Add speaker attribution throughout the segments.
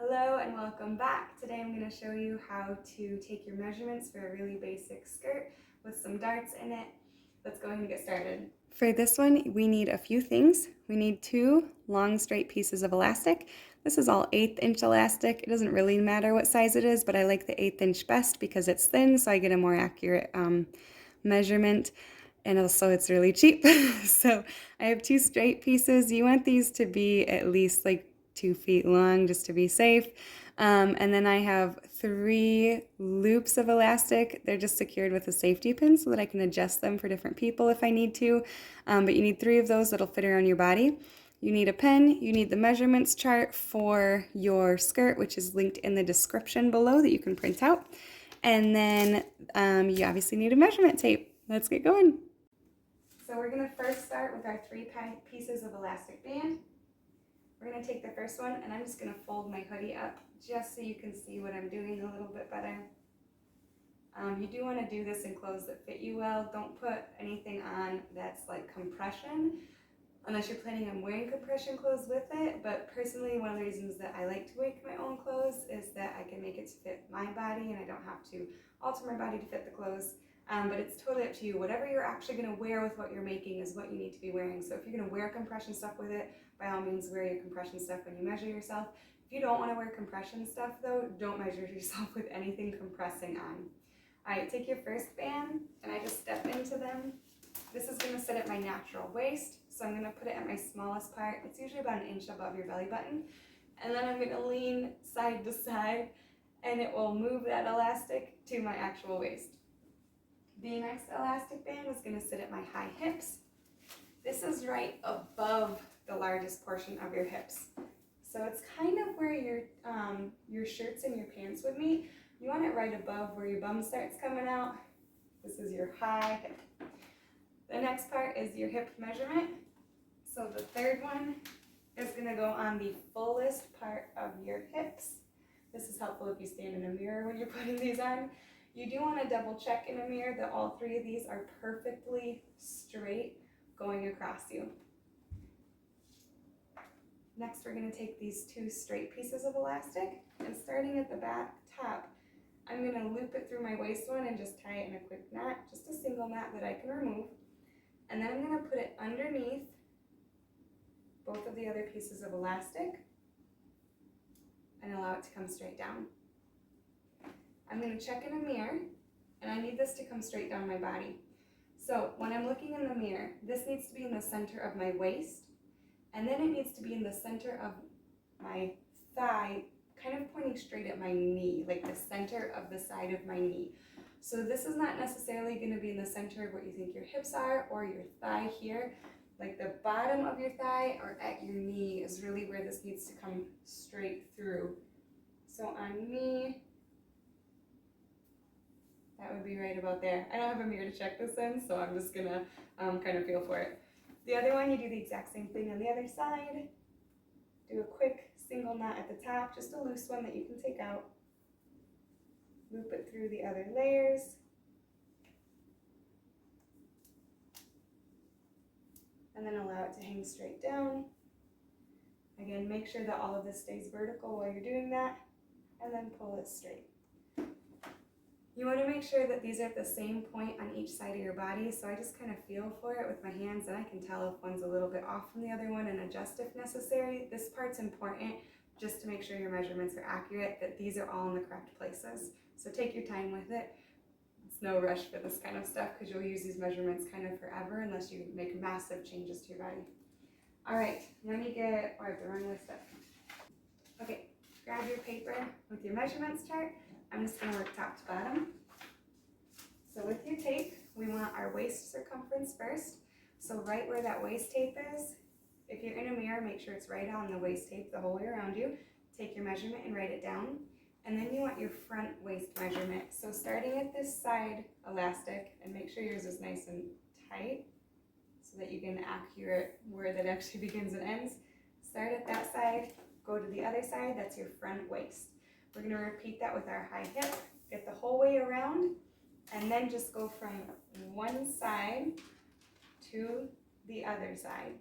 Speaker 1: Hello and welcome back. Today I'm going to show you how to take your measurements for a really basic skirt with some darts in it. Let's go ahead and get started. For this one, we need a few things. We need 2 long straight pieces of elastic. This is all 1/8 inch elastic. It doesn't really matter what size it is, but I like the 1/8 inch best because it's thin, so I get a more accurate measurement. And also it's really cheap. So I have 2 straight pieces. You want these to be at least like 2 feet long just to be safe. And then I have 3 loops of elastic. They're just secured with a safety pin so that I can adjust them for different people if I need to. But you need 3 of those that'll fit around your body. You need a pen, you need the measurements chart for your skirt, which is linked in the description below that you can print out. And then you obviously need a measurement tape. Let's get going. So we're going to first start with our 3 pieces of elastic band. We're going to take the first one and I'm just going to fold my hoodie up just so you can see what I'm doing a little bit better. You do want to do this in clothes that fit you well. Don't put anything on that's like compression unless you're planning on wearing compression clothes with it. But personally, one of the reasons that I like to make my own clothes is that I can make it to fit my body and I don't have to alter my body to fit the clothes. But it's totally up to you. Whatever you're actually going to wear with what you're making is what you need to be wearing. So if you're going to wear compression stuff with it, by all means wear your compression stuff when you measure yourself. If you don't want to wear compression stuff though, don't measure yourself with anything compressing on. Alright, take your first band and I just step into them. This is going to sit at my natural waist, so I'm going to put it at my smallest part. It's usually about 1 inch above your belly button. And then I'm going to lean side to side and it will move that elastic to my actual waist. The next elastic band is going to sit at my high hips. This is right above the largest portion of your hips. So it's kind of where your shirts and your pants would meet. You want it right above where your bum starts coming out. This is your high hip. The next part is your hip measurement. So the third one is going to go on the fullest part of your hips. This is helpful if you stand in a mirror when you're putting these on. You do want to double check in a mirror that all 3 of these are perfectly straight going across you. Next, we're going to take these 2 straight pieces of elastic and starting at the back top, I'm going to loop it through my waistline and just tie it in a quick knot, just a single knot that I can remove. And then I'm going to put it underneath both of the other pieces of elastic and allow it to come straight down. I'm going to check in a mirror and I need this to come straight down my body. So when I'm looking in the mirror, this needs to be in the center of my waist and then it needs to be in the center of my thigh, kind of pointing straight at my knee, like the center of the side of my knee. So this is not necessarily going to be in the center of what you think your hips are or your thigh here. Like the bottom of your thigh or at your knee is really where this needs to come straight through. So on me, that would be right about there. I don't have a mirror to check this in, so I'm just gonna kind of feel for it. The other one, you do the exact same thing on the other side. Do a quick single knot at the top, just a loose one that you can take out. Loop it through the other layers. And then allow it to hang straight down. Again, make sure that all of this stays vertical while you're doing that, and then pull it straight. You want to make sure that these are at the same point on each side of your body, so I just kind of feel for it with my hands and I can tell if one's a little bit off from the other one and adjust if necessary. This part's important just to make sure your measurements are accurate, that these are all in the correct places. So take your time with it. It's no rush for this kind of stuff because you'll use these measurements kind of forever unless you make massive changes to your body. All right, let me get, I have the wrong list up. Okay, grab your paper with your measurements chart. I'm just going to work top to bottom. So with your tape, we want our waist circumference first. So right where that waist tape is, if you're in a mirror, make sure it's right on the waist tape the whole way around you. Take your measurement and write it down. And then you want your front waist measurement. So starting at this side elastic, and make sure yours is nice and tight so that you get accurate where that actually begins and ends. Start at that side, go to the other side, that's your front waist. We're going to repeat that with our high hip, get the whole way around, and then just go from one side to the other side.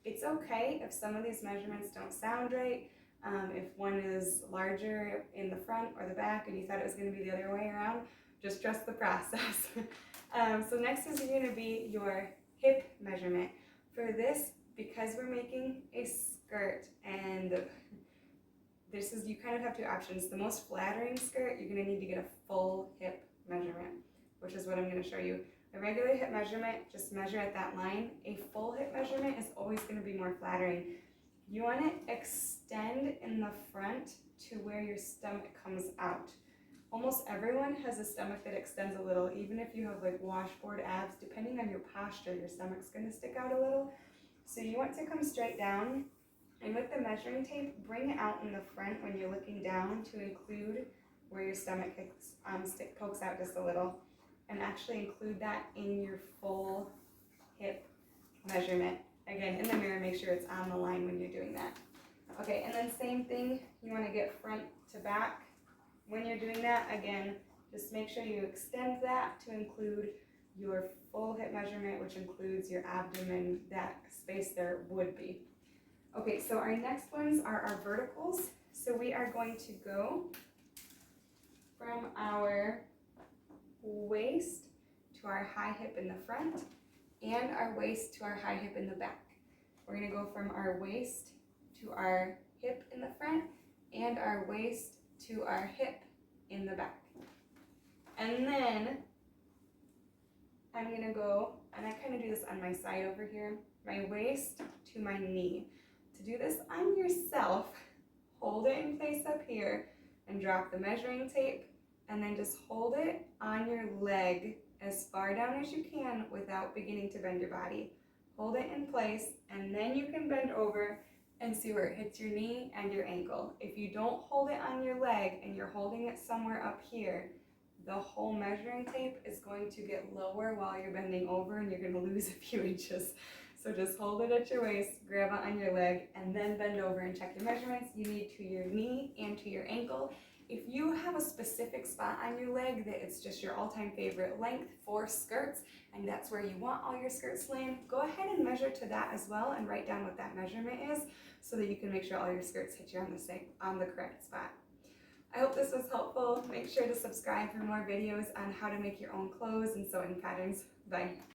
Speaker 1: It's okay if some of these measurements don't sound right. If one is larger in the front or the back and you thought it was going to be the other way around, just trust the process. So next is going to be your hip measurement. For this, because we're making a skirt, and this is, you kind of have two options. The most flattering skirt, you're going to need to get a full hip measurement, which is what I'm going to show you. A regular hip measurement, just measure at that line. A full hip measurement is always going to be more flattering. You want to extend in the front to where your stomach comes out. Almost everyone has a stomach that extends a little, even if you have like washboard abs. Depending on your posture, your stomach's going to stick out a little. So you want to come straight down, and with the measuring tape, bring it out in the front when you're looking down to include where your stomach pokes out just a little, and actually include that in your full hip measurement. Again, in the mirror, make sure it's on the line when you're doing that. Okay, and then same thing, you want to get front to back. When you're doing that, again, just make sure you extend that to include your full hip measurement, which includes your abdomen, that space there would be. Okay, so our next ones are our verticals. So we are going to go from our waist to our high hip in the front, and our waist to our high hip in the back. We're going to go from our waist to our hip in the front, and our waist to our hip in the back. And then I'm going to go, and I kind of do this on my side over here, my waist to my knee. To do this on yourself, hold it in place up here and drop the measuring tape, and then just hold it on your leg as far down as you can without beginning to bend your body. Hold it in place, and then you can bend over and see where it hits your knee and your ankle. If you don't hold it on your leg and you're holding it somewhere up here, the whole measuring tape is going to get lower while you're bending over, and you're going to lose a few inches. So just hold it at your waist, grab it on your leg, and then bend over and check your measurements. You need to your knee and to your ankle. If you have a specific spot on your leg that it's just your all-time favorite length for skirts, and that's where you want all your skirts laying, go ahead and measure to that as well and write down what that measurement is so that you can make sure all your skirts hit you on the correct spot. I hope this was helpful. Make sure to subscribe for more videos on how to make your own clothes and sewing patterns. Bye.